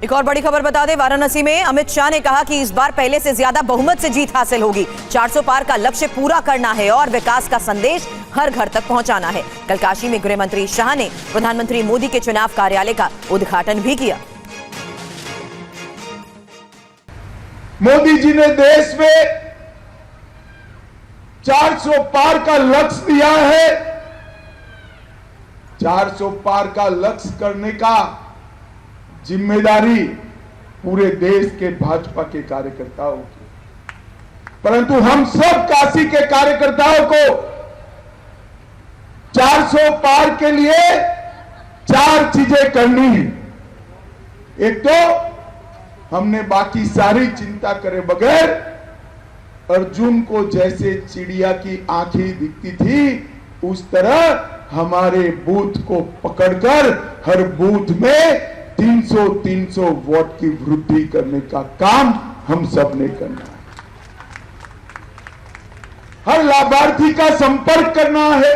एक और बड़ी खबर बता दें, वाराणसी में अमित शाह ने कहा कि इस बार पहले से ज्यादा बहुमत से जीत हासिल होगी। 400 पार का लक्ष्य पूरा करना है और विकास का संदेश हर घर तक पहुंचाना है। कल काशी में गृह मंत्री शाह ने प्रधानमंत्री मोदी के चुनाव कार्यालय का उद्घाटन भी किया। मोदी जी ने देश में 400 पार का लक्ष्य दिया है। 400 पार का लक्ष्य करने का जिम्मेदारी पूरे देश के भाजपा के कार्यकर्ताओं की, परंतु हम सब काशी के कार्यकर्ताओं को 400 पार के लिए 4 चीजें करनी है। एक तो हमने बाकी सारी चिंता करे बगैर अर्जुन को जैसे चिड़िया की आंखें दिखती थी उस तरह हमारे बूथ को पकड़कर हर बूथ में 300 वोट की वृद्धि करने का काम हम सब ने करना है। हर लाभार्थी का संपर्क करना है।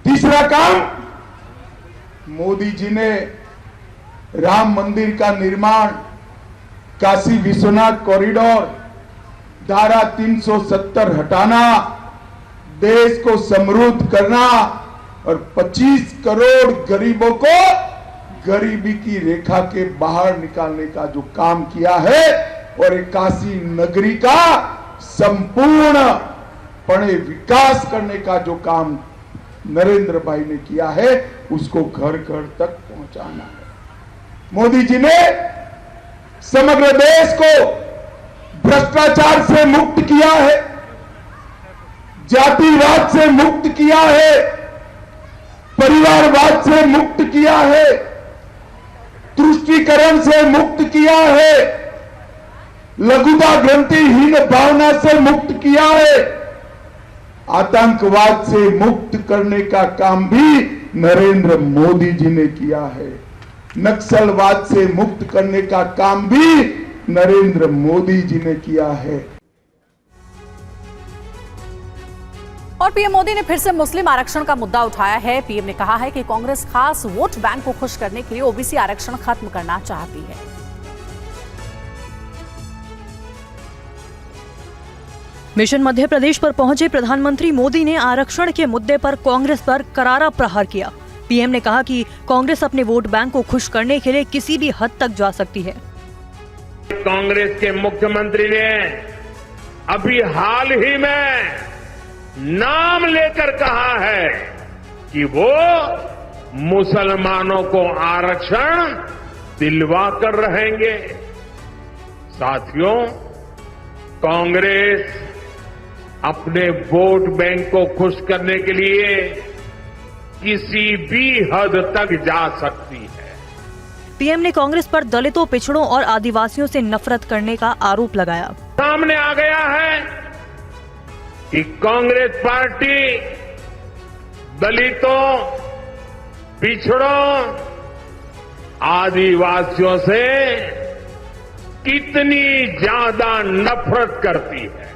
तीसरा काम, मोदी जी ने राम मंदिर का निर्माण, काशी विश्वनाथ कॉरिडोर, धारा 370 हटाना, देश को समृद्ध करना और 25 करोड़ गरीबों को गरीबी की रेखा के बाहर निकालने का जो काम किया है और काशी नगरी का संपूर्णपणे विकास करने का जो काम नरेंद्र भाई ने किया है उसको घर घर तक पहुंचाना है। मोदी जी ने समग्र देश को भ्रष्टाचार से मुक्त किया है, जातिवाद से मुक्त किया है, परिवारवाद से मुक्त किया है, तुष्टीकरण से मुक्त किया है, लघुता ग्रंथिहीन भावना से मुक्त किया है, आतंकवाद से मुक्त करने का काम भी नरेंद्र मोदी जी ने किया है, नक्सलवाद से मुक्त करने का काम भी नरेंद्र मोदी जी ने किया है। और पीएम मोदी ने फिर से मुस्लिम आरक्षण का मुद्दा उठाया है। पीएम ने कहा है कि कांग्रेस खास वोट बैंक को खुश करने के लिए ओबीसी आरक्षण खत्म करना चाहती है। मिशन मध्य प्रदेश पर पहुंचे प्रधानमंत्री मोदी ने आरक्षण के मुद्दे पर कांग्रेस पर करारा प्रहार किया। पीएम ने कहा कि कांग्रेस अपने वोट बैंक को खुश करने के लिए किसी भी हद तक जा सकती है। कांग्रेस के मुख्यमंत्री ने अभी हाल ही में नाम लेकर कहा है कि वो मुसलमानों को आरक्षण दिलवा कर रहेंगे। साथियों, कांग्रेस अपने वोट बैंक को खुश करने के लिए किसी भी हद तक जा सकती है। पीएम ने कांग्रेस पर दलितों, पिछड़ों और आदिवासियों से नफरत करने का आरोप लगाया। सामने आ गया है कि कांग्रेस पार्टी दलितों, पिछड़ों, आदिवासियों से कितनी ज्यादा नफरत करती है।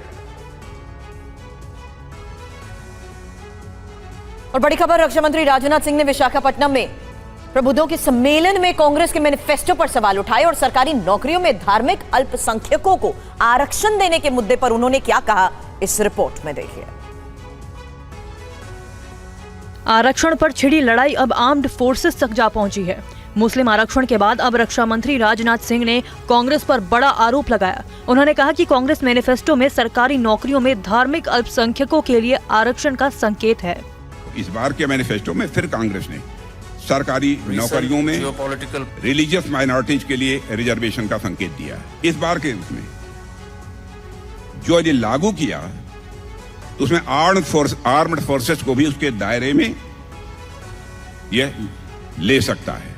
और बड़ी खबर, रक्षा मंत्री राजनाथ सिंह ने विशाखापट्टनम में प्रबुद्धों के सम्मेलन में कांग्रेस के मैनिफेस्टो पर सवाल उठाए और सरकारी नौकरियों में धार्मिक अल्पसंख्यकों को आरक्षण देने के मुद्दे पर उन्होंने क्या कहा, इस रिपोर्ट में देखिए। आरक्षण पर छिड़ी लड़ाई अब आर्म्ड फोर्सेस तक जा पहुंची है। मुस्लिम आरक्षण के बाद अब रक्षा मंत्री राजनाथ सिंह ने कांग्रेस पर बड़ा आरोप लगाया। उन्होंने कहा कि कांग्रेस मैनिफेस्टो में सरकारी नौकरियों में धार्मिक अल्पसंख्यकों के लिए आरक्षण का संकेत है। इस बार के मैनिफेस्टो में फिर कांग्रेस ने सरकारी नौकरियों में रिलीजियस माइनॉरिटीज के लिए रिजर्वेशन का संकेत दिया है। इस बार के उसमें जो ये लागू किया तो उसमें आर्म्ड फोर्सेस को भी उसके दायरे में यह ले सकता है।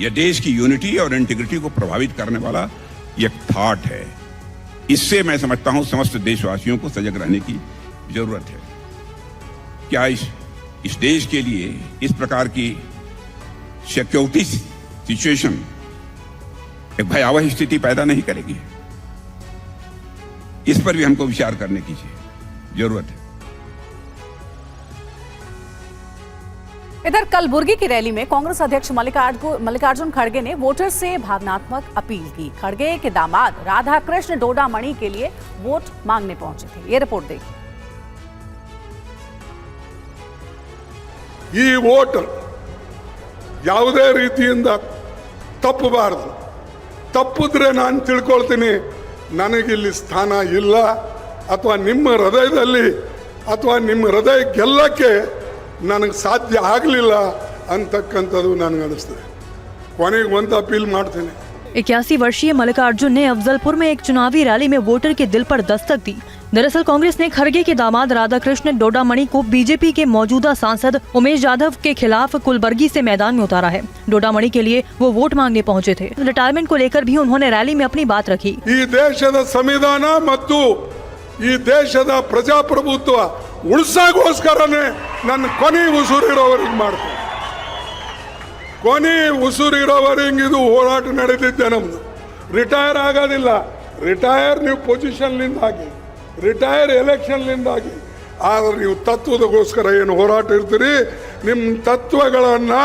यह देश की यूनिटी और इंटीग्रिटी को प्रभावित करने वाला यह थॉट है। इससे मैं समझता हूं समस्त देशवासियों को सजग रहने की जरूरत है। क्या इस देश के लिए इस प्रकार की सिक्योरिटी सिचुएशन एक भयावह स्थिति पैदा नहीं करेगी? इस पर भी हमको विचार करने की जरूरत है। इधर कलबुर्गी की रैली में कांग्रेस अध्यक्ष मल्लिकार्जुन खड़गे ने वोटर से भावनात्मक अपील की। खड़गे के दामाद राधा कृष्ण डोडामणि के लिए वोट मांगने पहुंचे थे। ये रिपोर्ट देखिए। ಈ ವೋಟ್ ಯಾವುದೇ ರೀತಿಯಿಂದ ತಪ್ಪಬಾರದು. ತಪ್ಪಿದ್ರೆ ನಾನು ತಿಳ್ಕೊಳ್ತೀನಿ ನನಗಿಲ್ಲಿ ಸ್ಥಾನ ಇಲ್ಲ ಅಥವಾ ನಿಮ್ಮ ಹೃದಯದಲ್ಲಿ ಅಥವಾ ನಿಮ್ಮ ಹೃದಯ ಗೆಲ್ಲಕ್ಕೆ ನನಗೆ ಸಾಧ್ಯ ಆಗಲಿಲ್ಲ ಅಂತಕ್ಕಂಥದ್ದು ನನಗೆ ಅನಿಸ್ತದೆ. ಕೊನೆಗೆ ಒಂದು अपील ಮಾಡ್ತೀನಿ. 81 वर्षीय मल्लिकार्जुन ने अफजलपुर में एक चुनावी रैली में वोटर के दिल पर दस्तक दी। दरअसल कांग्रेस ने खड़गे के दामाद राधाकृष्ण डोडामणि को बीजेपी के मौजूदा सांसद उमेश यादव के खिलाफ कुलबर्गी से मैदान में उतारा है। डोडामणि के लिए वो वोट मांगने पहुंचे थे। रिटायरमेंट को लेकर भी उन्होंने रैली में अपनी बात रखी। ಈ ದೇಶದ ಸಂವಿಧಾನ ಮತ್ತು ಈ ದೇಶದ ಪ್ರಜಾಪ್ರಭುತ್ವ ಉಳಿಸೋಗೋಸ್ಕರನೇ ನನ್ನ ಕೊನೆ ಉಸಿರಿರೋವರೆಗೆ ಮಾಡ್ತೀನಿ. ಕೊನೆ ಉಸಿರಿರೋವರೆಗೆ ಇದು ಹೋರಾಟ ನಡೆದಿದ್ದೆ ನಮ್ಮದು. ರಿಟೈರ್ ಆಗೋದಿಲ್ಲ. ರಿಟೈರ್ ನೀವು ಪೊಸಿಷನ್ಲಿಂದಾಗಿ, ರಿಟೈರ್ ಎಲೆಕ್ಷನ್ಲಿಂದಾಗಿ. ಆದರೆ ನೀವು ತತ್ವದಗೋಸ್ಕರ ಏನು ಹೋರಾಟ ಇರ್ತೀರಿ, ನಿಮ್ಮ ತತ್ವಗಳನ್ನು